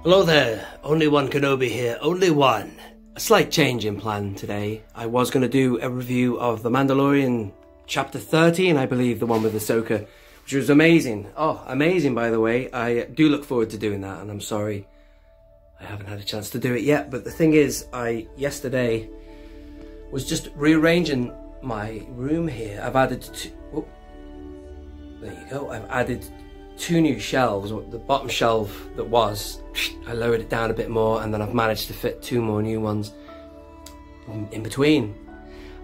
Hello there, only one Kenobi here, only one. A slight change in plan today. I was going to do a review of The Mandalorian Chapter 13, I believe, the one with Ahsoka, which was amazing. Oh, amazing, by the way. I do look forward to doing that, and I'm sorry I haven't had a chance to do it yet. But the thing is, yesterday was just rearranging my room here. I've added there you go. I've added 2 new shelves. The bottom shelf that was, I lowered it down a bit more, and then I've managed to fit 2 more new ones in between.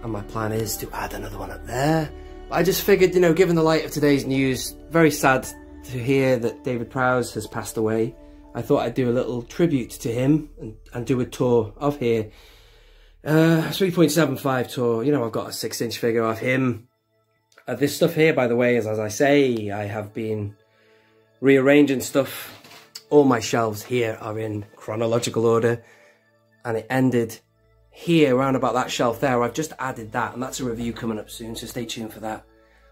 And my plan is to add another one up there. But I just figured, you know, given the light of today's news, very sad to hear that David Prowse has passed away. I thought I'd do a little tribute to him and do a tour of here. 3.75 tour. You know, I've got a 6-inch figure of him. This stuff here, by the way, is, as I say, I have been rearranging stuff. All my shelves here are in chronological order, and it ended here around about that shelf there. I've just added that, and that's a review coming up soon, so stay tuned for that.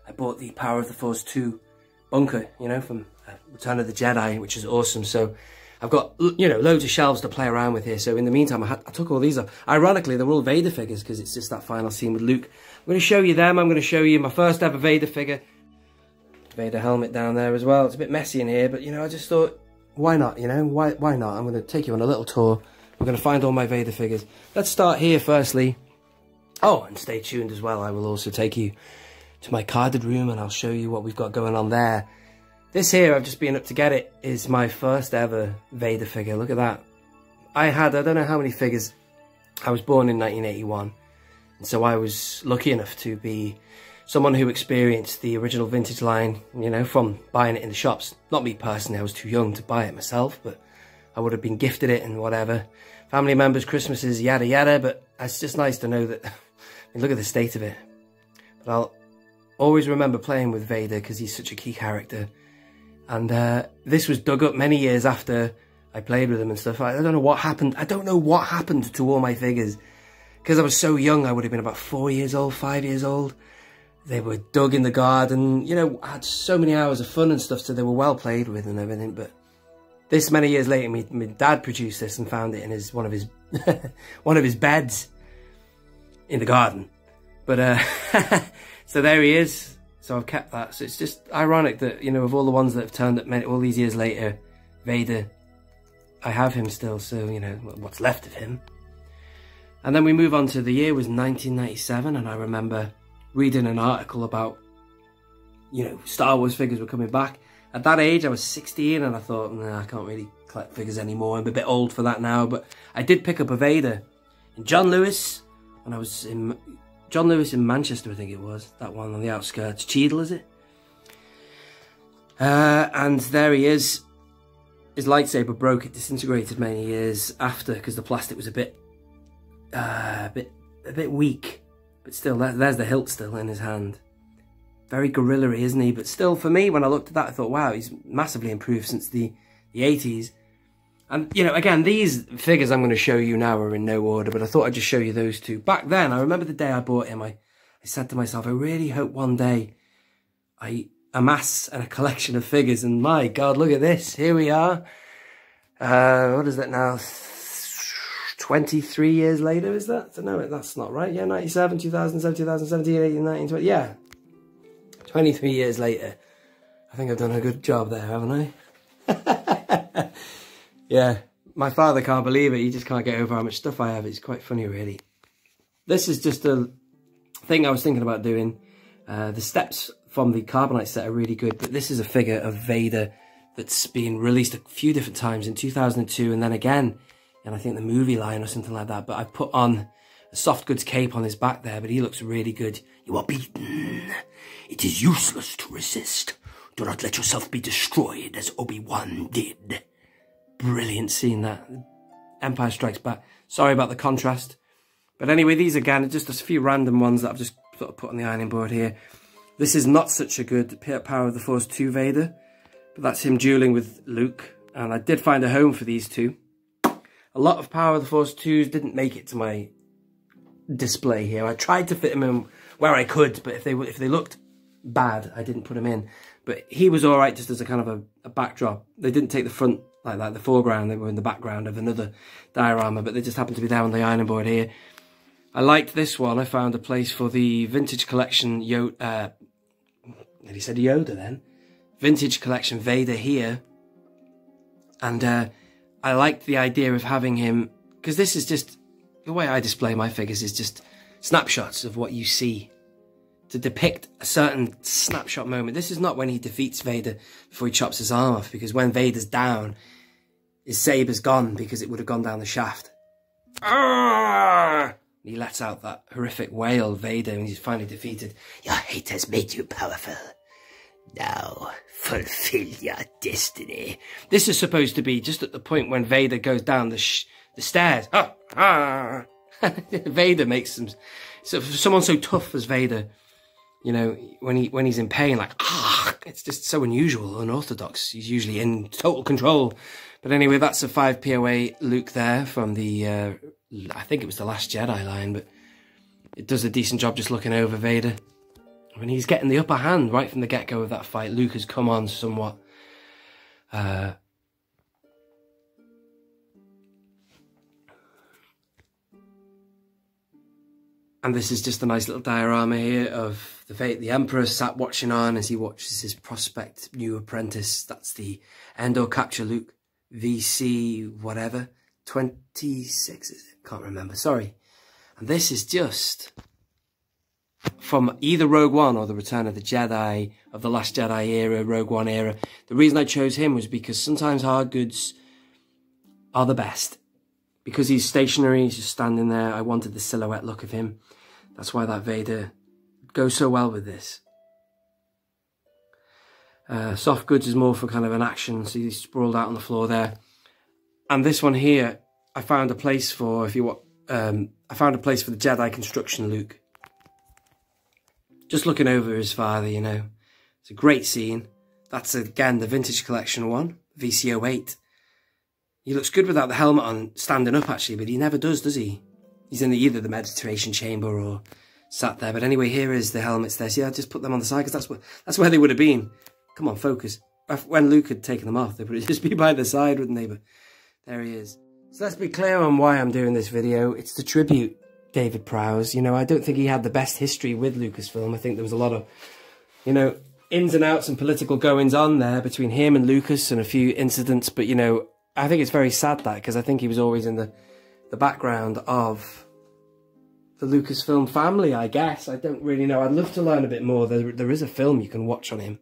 I bought the Power of the Force 2 bunker, you know, from Return of the Jedi, which is awesome. So I've got, you know, loads of shelves to play around with here. So in the meantime, I took all these off. Ironically, they're all Vader figures because it's just that final scene with Luke. I'm going to show you them. I'm going to show you my first ever Vader figure. Vader helmet down there as well. It's a bit messy in here, but, you know, I just thought, why not, you know? Why not? I'm going to take you on a little tour. We're going to find all my Vader figures. Let's start here firstly. Oh, and stay tuned as well. I will also take you to my carded room, and I'll show you what we've got going on there. This here, I've just been up to get it, is my first ever Vader figure. Look at that. I don't know how many figures. I was born in 1981, and so I was lucky enough to be someone who experienced the original vintage line, you know, from buying it in the shops. Not me personally, I was too young to buy it myself, but I would have been gifted it and whatever. Family members, Christmases, yada yada, but it's just nice to know that, I mean, look at the state of it. But I'll always remember playing with Vader because he's such a key character. And this was dug up many years after I played with him and stuff. I don't know what happened. I don't know what happened to all my figures. Because I was so young, I would have been about 4 years old, 5 years old. They were dug in the garden, you know, I had so many hours of fun and stuff, so they were well played with and everything. But this many years later, my dad produced this and found it in one of his one of his beds in the garden. But so there he is. So I've kept that. So it's just ironic that, you know, of all the ones that have turned up all these years later, Vader, I have him still. So, you know, what's left of him. And then we move on to the year was 1997, and I remember reading an article about, you know, Star Wars figures were coming back. At that age, I was 16, and I thought, nah, I can't really collect figures anymore. I'm a bit old for that now. But I did pick up a Vader in John Lewis, and I was in John Lewis in Manchester, I think it was. That one on the outskirts. Cheadle, is it? And there he is. His lightsaber broke. It disintegrated many years after because the plastic was a bit weak. But still, there's the hilt still in his hand. Very gorilla-y, isn't he? But still, for me, when I looked at that, I thought, wow, he's massively improved since the 80s. And, you know, again, these figures I'm going to show you now are in no order, but I thought I'd just show you those two. Back then, I remember the day I bought him, I said to myself, I really hope one day I amass a collection of figures. And my God, look at this. Here we are. What is that now? 23 years later, is that? No, that's not right. Yeah, 97, 2007, 2017, 18, 19, 20. Yeah, 23 years later. I think I've done a good job there, haven't I? Yeah, my father can't believe it. He just can't get over how much stuff I have. It's quite funny, really. This is just a thing I was thinking about doing. The steps from the Carbonite set are really good, but this is a figure of Vader that's been released a few different times in 2002 and then again. And I think the movie line or something like that. But I put on a soft goods cape on his back there, but he looks really good. You are beaten. It is useless to resist. Do not let yourself be destroyed as Obi-Wan did. Brilliant scene, that. Empire Strikes Back. Sorry about the contrast. But anyway, these again are just a few random ones that I've just sort of put on the ironing board here. This is not such a good Power of the Force 2 Vader. But that's him dueling with Luke. And I did find a home for these two. A lot of Power of the Force 2s didn't make it to my display here. I tried to fit them in where I could, but if they looked bad, I didn't put them in. But he was all right just as a kind of a backdrop. They didn't take the front like that. The foreground, they were in the background of another diorama, but they just happened to be there on the ironing board here. I liked this one. I found a place for the vintage collection Yoda. He said Yoda then. Vintage collection Vader here. And I liked the idea of having him, because this is just, the way I display my figures is just snapshots of what you see to depict a certain snapshot moment. This is not when he defeats Vader before he chops his arm off, because when Vader's down, his saber's gone because it would have gone down the shaft. Arrgh! He lets out that horrific wail, Vader, and he's finally defeated. Your hate has made you powerful. Now, fulfill your destiny. This is supposed to be just at the point when Vader goes down the stairs. Vader makes some... So for someone so tough as Vader, you know, when he's in pain, like, it's just so unusual, unorthodox. He's usually in total control. But anyway, that's a 5 POA Luke there from the... I think it was the Last Jedi line, but it does a decent job just looking over Vader. When he's getting the upper hand right from the get-go of that fight, Luke has come on somewhat. And this is just a nice little diorama here of the Emperor sat watching on as he watches his prospect new apprentice. That's the Endor capture Luke, VC whatever, 26 is it? Can't remember, sorry. And this is just from either Rogue One or the Return of the Jedi, of the Last Jedi era, Rogue One era. The reason I chose him was because sometimes hard goods are the best. Because he's stationary, he's just standing there. I wanted the silhouette look of him. That's why that Vader goes so well with this. Soft goods is more for kind of an action, so he's sprawled out on the floor there. And this one here, I found a place for, if you want, I found a place for the Jedi construction Luke. Just looking over his father, you know. It's a great scene. That's, again, the Vintage Collection one, VC08. He looks good without the helmet on, standing up, actually, but he never does he? He's in either the meditation chamber or sat there. But anyway, here is the helmets there. See, I just put them on the side, because that's where they would have been. Come on, focus. When Luke had taken them off, they would just be by the side, wouldn't they? But there he is. So let's be clear on why I'm doing this video. It's the tribute David Prowse. You know, I don't think he had the best history with Lucasfilm. I think there was a lot of, you know, ins and outs and political goings on there between him and Lucas and a few incidents. But, you know, I think it's very sad that, because I think he was always in the background of the Lucasfilm family, I guess. I don't really know. I'd love to learn a bit more. There is a film you can watch on him.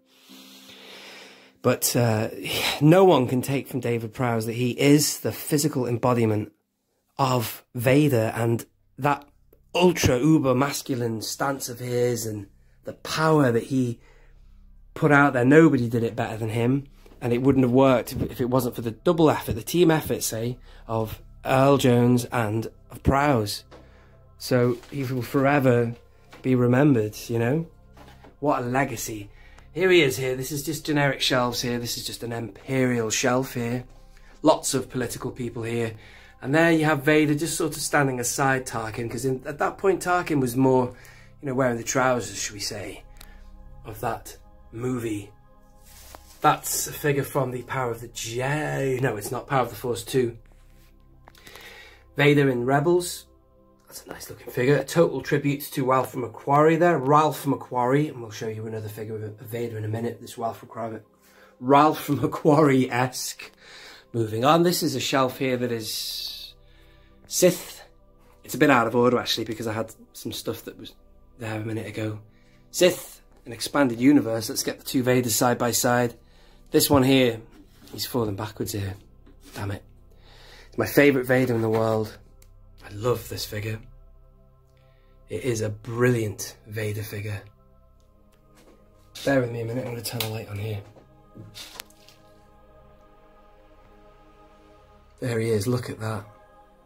But no one can take from David Prowse that he is the physical embodiment of Vader, and that ultra uber masculine stance of his and the power that he put out there. Nobody did it better than him, and it wouldn't have worked if it wasn't for the double effort, the team effort, say, of Earl Jones and of Prowse. So he will forever be remembered, you know? What a legacy. Here he is here. This is just generic shelves here. This is just an Imperial shelf here. Lots of political people here. And there you have Vader just sort of standing aside Tarkin, because at that point Tarkin was more, you know, wearing the trousers, should we say, of that movie. That's a figure from the Power of the Jedi. No, it's not. Power of the Force 2. Vader in Rebels. That's a nice looking figure. A total tribute to Ralph Mcquarrie there. Ralph Mcquarrie. And we'll show you another figure of Vader in a minute. This Ralph Mcquarrie-esque. Moving on. This is a shelf here that is Sith. It's a bit out of order actually, because I had some stuff that was there a minute ago. Sith, an expanded universe. Let's get the two Vaders side by side. This one here, he's falling backwards here. Damn it. It's my favourite Vader in the world. I love this figure. It is a brilliant Vader figure. Bear with me a minute, I'm going to turn the light on here. There he is, look at that.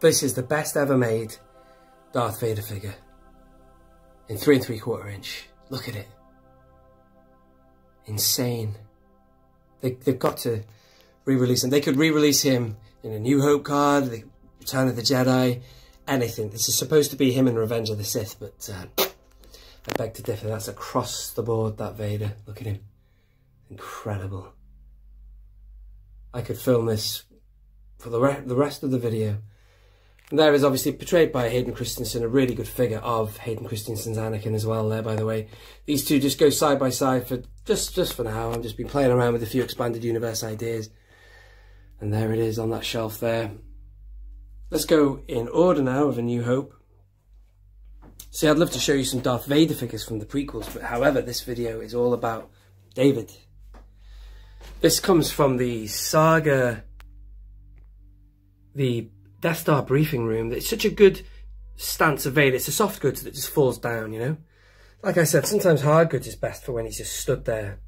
This is the best ever made Darth Vader figure. In 3 3/4 inch. Look at it. Insane. They've got to re-release him. They could re-release him in a New Hope card, the Return of the Jedi, anything. This is supposed to be him in Revenge of the Sith, but I beg to differ. That's across the board, that Vader. Look at him. Incredible. I could film this for the rest of the video. And there is obviously portrayed by Hayden Christensen, a really good figure of Hayden Christensen's Anakin as well there, by the way. These two just go side by side for just for now. I've just been playing around with a few expanded universe ideas. And there it is on that shelf there. Let's go in order now of A New Hope. See, I'd love to show you some Darth Vader figures from the prequels, but however, this video is all about David. This comes from the saga, the Death Star briefing room. It's such a good stance of Vader. It's a soft goods that just falls down, you know? Like I said, sometimes hard goods is best for when he's just stood there.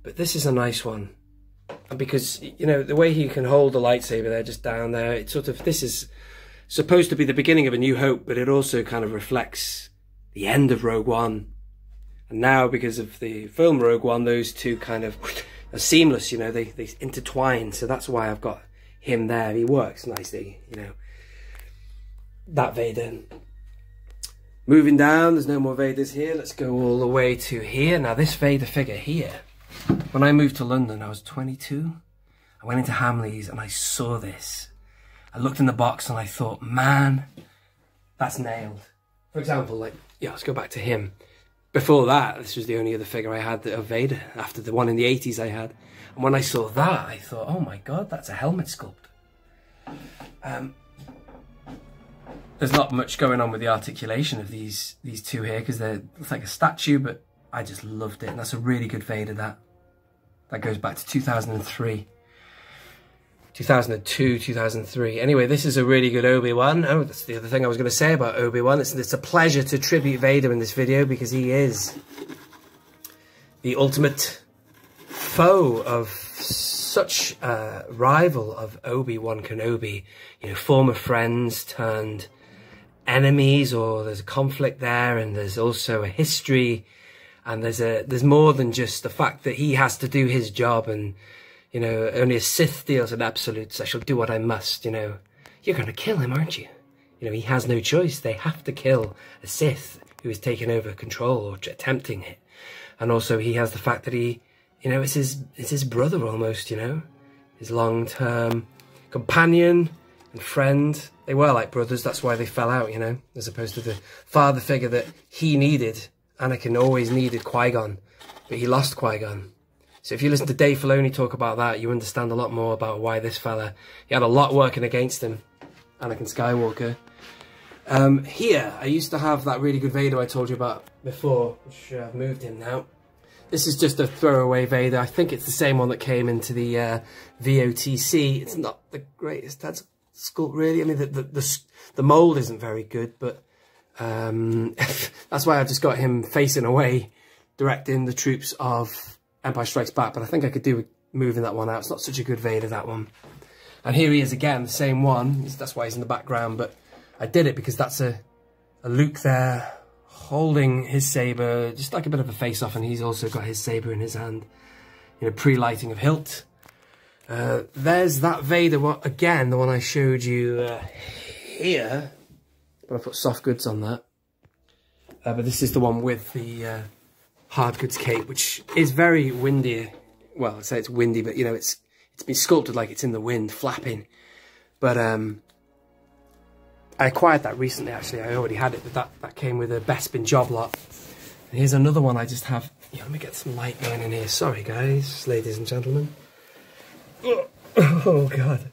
But this is a nice one. And because, you know, the way he can hold the lightsaber there, just down there, it's sort of, this is supposed to be the beginning of A New Hope, but it also kind of reflects the end of Rogue One. And now, because of the film Rogue One, those two kind of are seamless, you know, they intertwine. So that's why I've got him there. He works nicely, you know. That Vader. Moving down, there's no more Vaders here. Let's go all the way to here. Now, this Vader figure here, when I moved to London, I was 22. I went into Hamleys and I saw this. I looked in the box and I thought, man, that's nailed. For example, like, yeah, let's go back to him. Before that, this was the only other figure I had of Vader, after the one in the 80s I had. And when I saw that, I thought, oh my God, that's a helmet sculpt. There's not much going on with the articulation of these two here, because it's like a statue, but I just loved it. And that's a really good Vader, that. That goes back to 2003. 2002, 2003. Anyway, this is a really good Obi-Wan. Oh, that's the other thing I was going to say about Obi-Wan. It's a pleasure to tribute Vader in this video, because he is the ultimate foe of such a rival of Obi-Wan Kenobi. You know, former friends turned enemies, or there's a conflict there, and there's also a history, and there's more than just the fact that he has to do his job, and you know, only a Sith deals in absolutes. I shall do what I must, you know. You're going to kill him, aren't you? You know, he has no choice. They have to kill a Sith who is taking over control or attempting it. And also he has the fact that he, you know, it's his brother almost, you know. His long-term companion and friend. They were like brothers. That's why they fell out, you know, as opposed to the father figure that he needed. Anakin always needed Qui-Gon, but he lost Qui-Gon. So if you listen to Dave Filoni talk about that, you understand a lot more about why this fella, he had a lot working against him, Anakin Skywalker. Here, I used to have that really good Vader I told you about before, which I've moved him now. This is just a throwaway Vader. I think it's the same one that came into the VOTC. It's not the greatest that's sculpt, really. I mean, the mould isn't very good, but that's why I've just got him facing away, directing the troops of Empire Strikes Back, but I think I could do with moving that one out. It's not such a good Vader, that one. And here he is again, the same one. That's why he's in the background, but I did it because that's a Luke there holding his saber, just like a bit of a face-off, and he's also got his saber in his hand. You know, pre-lighting of hilt. There's that Vader one, again, the one I showed you here. But I put soft goods on that. But this is the one with the hard goods cape, which is very windy. Well, I'd say it's windy, but you know, it's been sculpted like it's in the wind, flapping. But I acquired that recently, actually. I already had it, but that came with a Bespin job lot. And here's another one I just have. Yeah, let me get some light going in here. Sorry, guys, ladies and gentlemen. Oh, God.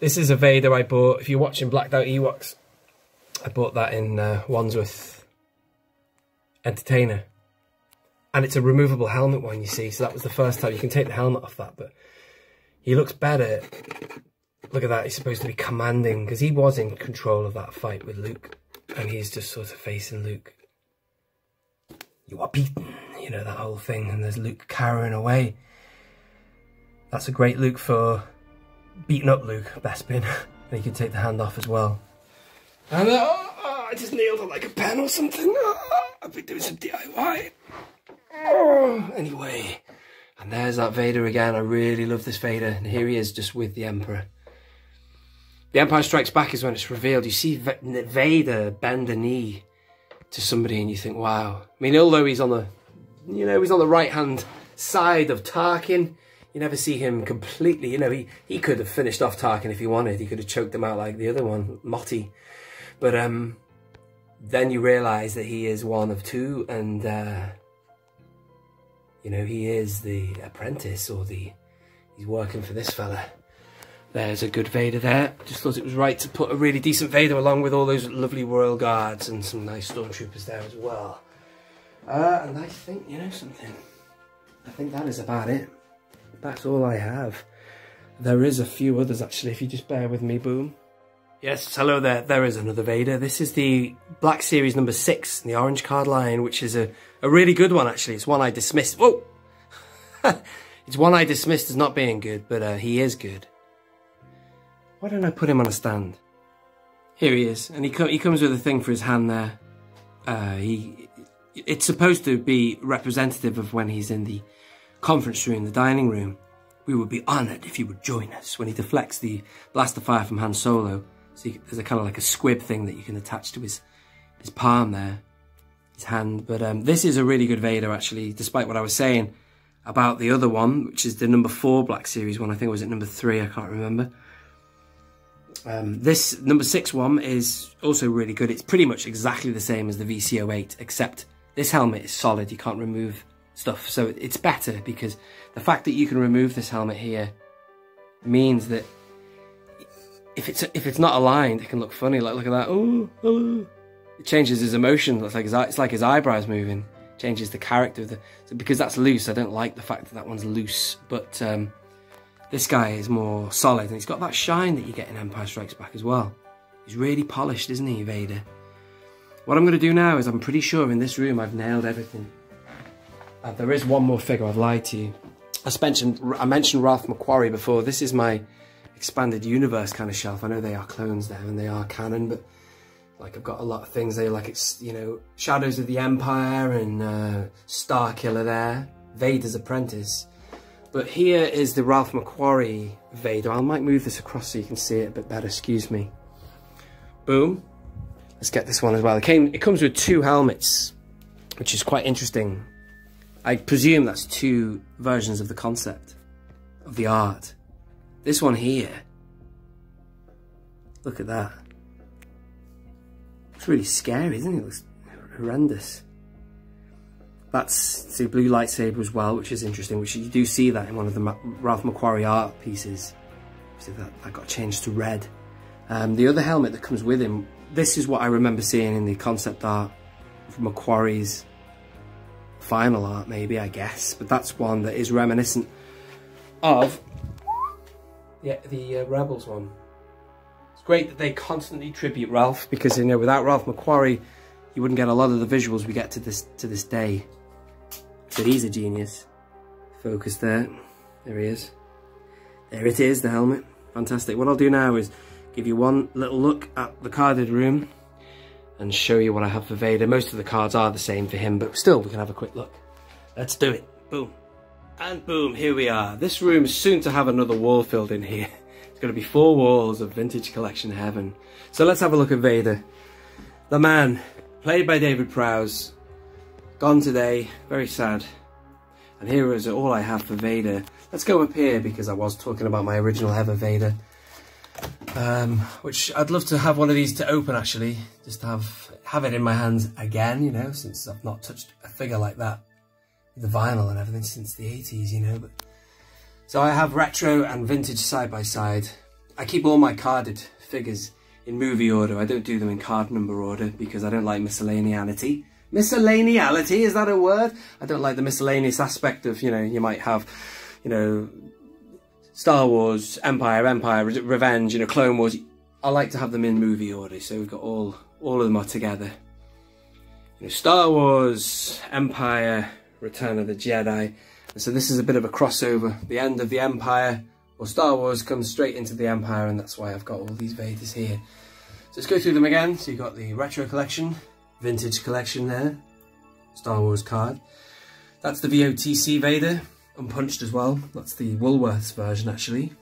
This is a Vader I bought. If you're watching Blacked Out Ewoks, I bought that in Wandsworth Entertainer. And it's a removable helmet one, you see. So that was the first time. You can take the helmet off that, but he looks better. Look at that. He's supposed to be commanding, because he was in control of that fight with Luke. And he's just sort of facing Luke. You are beaten. You know, that whole thing. And there's Luke carrying away. That's a great Luke for beating up Luke, Bespin. And he can take the hand off as well. And I just nailed it like a pen or something. I've been doing some DIY. Anyway, and there's that Vader again. I really love this Vader, and here he is just with the Emperor. The Empire Strikes Back is when it's revealed. You see Vader bend a knee to somebody, and you think, wow. I mean, although he's on the, you know, he's on the right hand side of Tarkin, You never see him completely, you know, he could have finished off Tarkin if he wanted. He could have choked him out like the other one, Motti. But then you realise that he is one of two, and you know, he is the apprentice, or he's working for this fella. There's a good Vader there. Just thought it was right to put a really decent Vader along with all those lovely Royal Guards and some nice Stormtroopers there as well. And I think, you know something, I think that is about it. That's all I have. There is a few others actually, if you just bear with me. Boom. Yes, hello there. There is another Vader. This is the Black Series number 6 in the orange card line, which is a really good one actually. It's one I dismissed. Whoa! It's one I dismissed as not being good, but he is good. Why don't I put him on a stand? Here he is, and he comes with a thing for his hand there. It's supposed to be representative of when he's in the conference room, the dining room. We would be honoured if you would join us. When he deflects the blaster fire from Han Solo, so there's a kind of like a squib thing that you can attach to his palm there, his hand. But this is a really good Vader actually, despite what I was saying about the other one, which is the number 4 Black Series one. I think it was at number 3, I can't remember. This number 6 one is also really good. It's pretty much exactly the same as the VC-08, except this helmet is solid. You can't remove stuff, so it's better, because the fact that you can remove this helmet here means that if it's not aligned, it can look funny. Like, look at that. Oh. It changes his emotion. It's like his eyebrows moving. Changes the character of so because that's loose. I don't like the fact that that one's loose, but this guy is more solid, and he's got that shine that you get in Empire Strikes Back as well. He's really polished, isn't he, Vader? What I'm going to do now is, I'm pretty sure in this room I've nailed everything. There is one more figure, I've lied to you. I mentioned Ralph Mcquarrie before. This is my expanded universe kind of shelf. I know they are clones there and they are canon, but like I've got a lot of things there, like it's, you know, Shadows of the Empire and Starkiller there, Vader's Apprentice. But here is the Ralph Mcquarrie Vader. I might move this across so you can see it a bit better, excuse me. Boom. Let's get this one as well. It comes with 2 helmets, which is quite interesting. I presume that's 2 versions of the concept, of the art. This one here, look at that. It's really scary, isn't it? It looks horrendous. That's the blue lightsaber as well, which is interesting, which you do see that in one of the Ralph Mcquarrie art pieces. So that got changed to red. The other helmet that comes with him, this is what I remember seeing in the concept art from Mcquarrie's final art, maybe, I guess. But that's one that is reminiscent of the Rebels one. It's great that they constantly tribute Ralph, because, you know, without Ralph Mcquarrie, you wouldn't get a lot of the visuals we get to this day. But he's a genius. Focus there. There he is. There it is, the helmet. Fantastic. What I'll do now is give you one little look at the carded room and show you what I have for Vader. Most of the cards are the same for him, but still, we can have a quick look. Let's do it. Boom. And boom, here we are. This room is soon to have another wall filled in here. It's going to be 4 walls of vintage collection heaven. So let's have a look at Vader. The man, played by David Prowse, gone today, very sad. And here is all I have for Vader. Let's go up here, because I was talking about my original ever Vader. Which I'd love to have one of these to open, actually. Just have it in my hands again, you know, since I've not touched a figure like that with the vinyl and everything since the 80s, you know. But so I have retro and vintage side by side. I keep all my carded figures in movie order. I don't do them in card number order, because I don't like miscellaneity. Miscellaneity, is that a word? I don't like the miscellaneous aspect of, you know, you might have, you know, Star Wars, Empire, Revenge, you know, Clone Wars. I like to have them in movie order, so we've got all of them are together. You know, Star Wars, Empire, Return of the Jedi. And so this is a bit of a crossover. The end of the Empire, or Star Wars, comes straight into the Empire, and that's why I've got all these Vaders here. So let's go through them again. So you've got the retro collection, vintage collection there, Star Wars card. That's the VOTC Vader, unpunched as well. That's the Woolworths version, actually.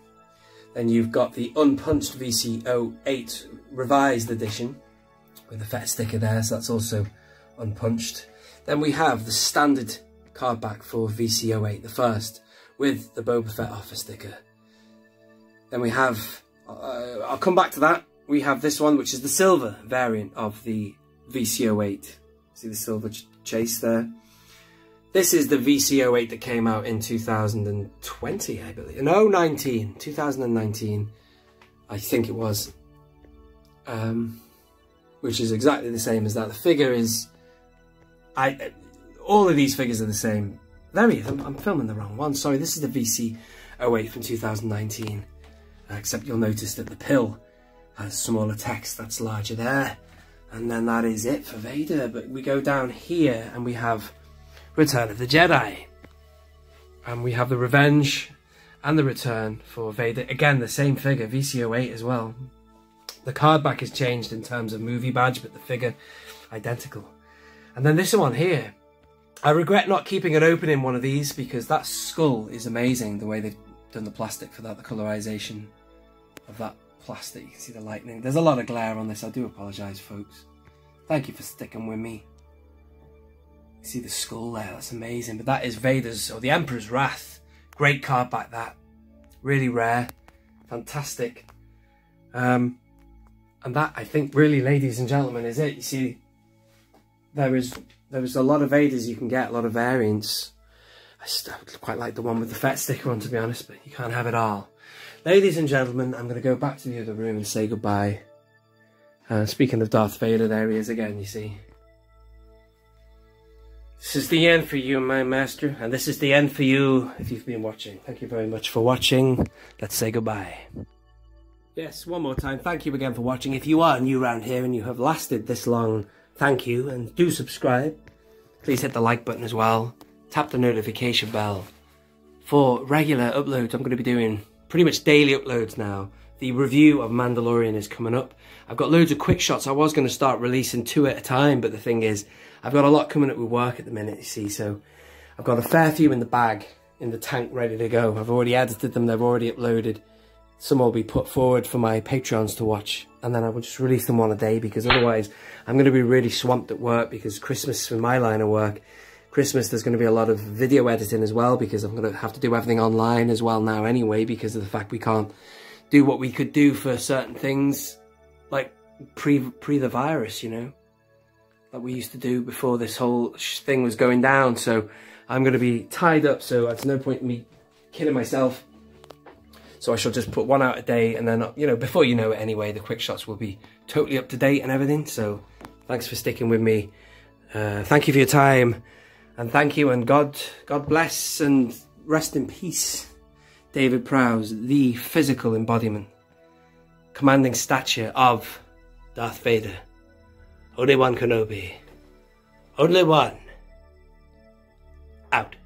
Then you've got the unpunched VC-08 revised edition with the FET sticker there, so that's also unpunched. Then we have the standard card back for VC-08, the first, with the Boba Fett offer sticker. Then we have, I'll come back to that. We have this one, which is the silver variant of the VC08. See the silver chase there? This is the VC08 that came out in 2020, I believe. No, 2019, I think it was. Which is exactly the same as that. The figure is, all of these figures are the same. There he is, I'm filming the wrong one. Sorry, this is the VC08 from 2019. Except you'll notice that the pill has smaller text that's larger there. And then that is it for Vader. But we go down here and we have Return of the Jedi. And we have the Revenge and the Return for Vader. Again, the same figure, VC08 as well. The card back has changed in terms of movie badge, but the figure identical. And then this one here. I regret not keeping it open in one of these because that skull is amazing, the way they've done the plastic for that, the colorization of that plastic. You can see the lightning. There's a lot of glare on this. I do apologise, folks. Thank you for sticking with me. You see the skull there. That's amazing. But that is Vader's, or the Emperor's Wrath. Great card back, that. Really rare. Fantastic. And that, I think, really, ladies and gentlemen, is it. You see, there is a lot of Vaders you can get, a lot of variants. I quite like the one with the Fett sticker on, to be honest, but you can't have it all. Ladies and gentlemen, I'm going to go back to the other room and say goodbye. Speaking of Darth Vader, there he is again, you see. This is the end for you, my master, and this is the end for you if you've been watching. Thank you very much for watching. Let's say goodbye. Yes, one more time, thank you again for watching. If you are new around here and you have lasted this long, thank you, and do subscribe. Please hit the like button as well. Tap the notification bell for regular uploads. I'm going to be doing pretty much daily uploads now. The review of Mandalorian is coming up. I've got loads of quick shots. I was going to start releasing 2 at a time, but the thing is, I've got a lot coming up with work at the minute, you see, so I've got a fair few in the bag, in the tank, ready to go. I've already edited them, they've already uploaded. Some will be put forward for my Patreons to watch, and then I will just release them one a day, because otherwise I'm going to be really swamped at work, because Christmas, in my line of work, Christmas there's going to be a lot of video editing as well, because I'm going to have to do everything online as well now anyway, because of the fact we can't do what we could do for certain things, like pre the virus, you know, that we used to do before this whole thing was going down. So I'm going to be tied up, so there's no point in me kidding myself. So I shall just put one out a day, and then, you know, before you know it anyway, the quick shots will be totally up to date and everything. So thanks for sticking with me. Thank you for your time, and thank you, and God bless, and rest in peace, David Prowse, the physical embodiment, commanding stature of Darth Vader. Only one Kenobi. Only one. Out.